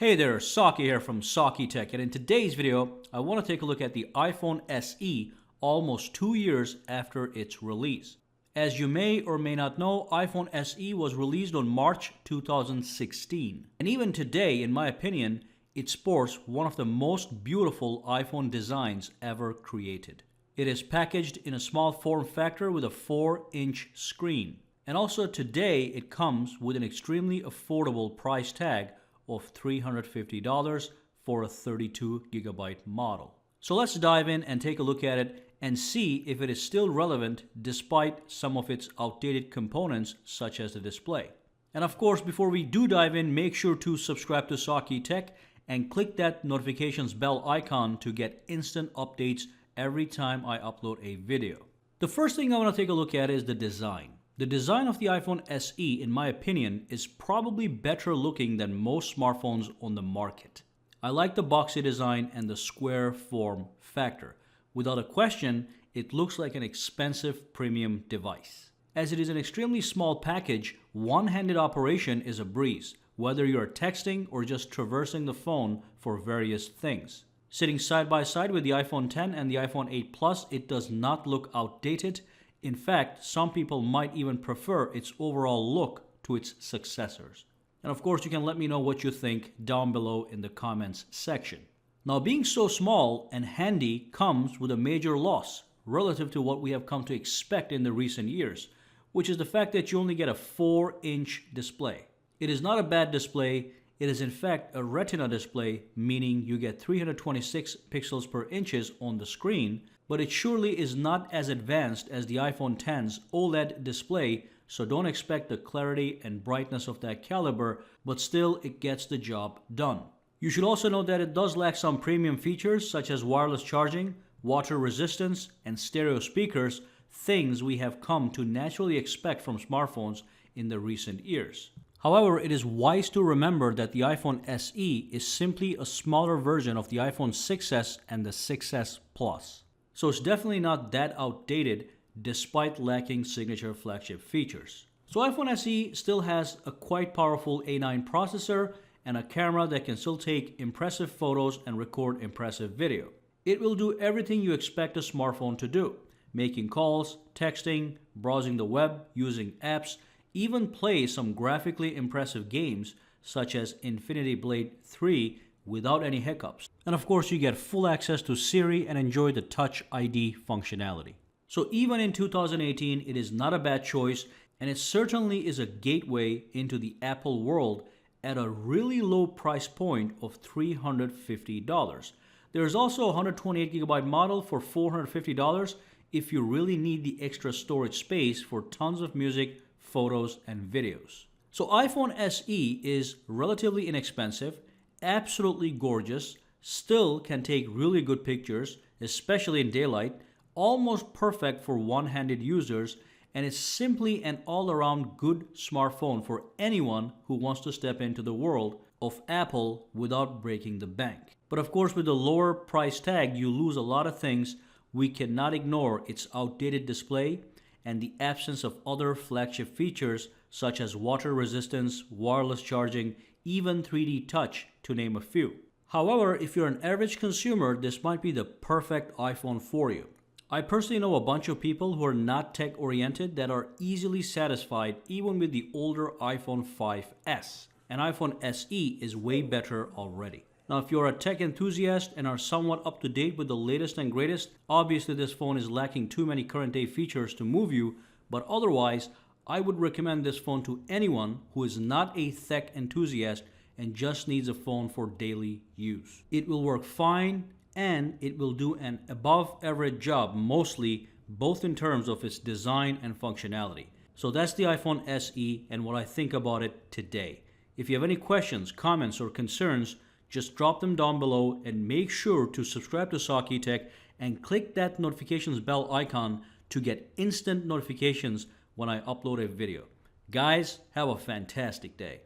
Hey there, Saki here from SAKITECH, and in today's video, I want to take a look at the iPhone SE almost 2 years after its release. As you may or may not know, iPhone SE was released on March 2016. And even today, in my opinion, it sports one of the most beautiful iPhone designs ever created. It is packaged in a small form factor with a 4-inch screen. And also today, it comes with an extremely affordable price tag of $350 for a 32GB model. So let's dive in and take a look at it and see if it is still relevant despite some of its outdated components such as the display. And of course, before we do dive in, make sure to subscribe to SAKITECH and click that notifications bell icon to get instant updates every time I upload a video. The first thing I want to take a look at is the design. The design of the iPhone SE, in my opinion, is probably better looking than most smartphones on the market. I like the boxy design and the square form factor. Without a question, it looks like an expensive premium device. As it is an extremely small package, one-handed operation is a breeze, whether you're texting or just traversing the phone for various things. Sitting side by side with the iPhone X and the iPhone 8 Plus, it does not look outdated. In fact, some people might even prefer its overall look to its successors. And of course, you can let me know what you think down below in the comments section. Now, being so small and handy comes with a major loss relative to what we have come to expect in the recent years, which is the fact that you only get a 4-inch display. It is not a bad display. It is in fact a retina display, meaning you get 326 pixels per inches on the screen, but it surely is not as advanced as the iPhone X's OLED display, so don't expect the clarity and brightness of that caliber, but still it gets the job done. You should also note that it does lack some premium features such as wireless charging, water resistance, and stereo speakers, things we have come to naturally expect from smartphones in the recent years. However, it is wise to remember that the iPhone SE is simply a smaller version of the iPhone 6s and the 6s Plus. So it's definitely not that outdated despite lacking signature flagship features. So iPhone SE still has a quite powerful A9 processor and a camera that can still take impressive photos and record impressive video. It will do everything you expect a smartphone to do: making calls, texting, browsing the web, using apps, even play some graphically impressive games such as Infinity Blade 3 without any hiccups. And of course, you get full access to Siri and enjoy the Touch ID functionality. So even in 2018, it is not a bad choice, and it certainly is a gateway into the Apple world at a really low price point of $350. There is also a 128GB model for $450 if you really need the extra storage space for tons of music, photos, and videos. So iPhone SE is relatively inexpensive, absolutely gorgeous, still can take really good pictures, especially in daylight, almost perfect for one-handed users, and it's simply an all-around good smartphone for anyone who wants to step into the world of Apple without breaking the bank. But of course, with the lower price tag, you lose a lot of things. We cannot ignore its outdated display and the absence of other flagship features such as water resistance, wireless charging, even 3D touch, to name a few. However, if you're an average consumer, this might be the perfect iPhone for you. I personally know a bunch of people who are not tech-oriented that are easily satisfied even with the older iPhone 5S. And iPhone SE is way better already. Now, if you're a tech enthusiast and are somewhat up to date with the latest and greatest, obviously this phone is lacking too many current day features to move you, but otherwise, I would recommend this phone to anyone who is not a tech enthusiast and just needs a phone for daily use. It will work fine and it will do an above average job, mostly both in terms of its design and functionality. So that's the iPhone SE and what I think about it today. If you have any questions, comments, or concerns, just drop them down below and make sure to subscribe to SAKITECH and click that notifications bell icon to get instant notifications when I upload a video. Guys, have a fantastic day.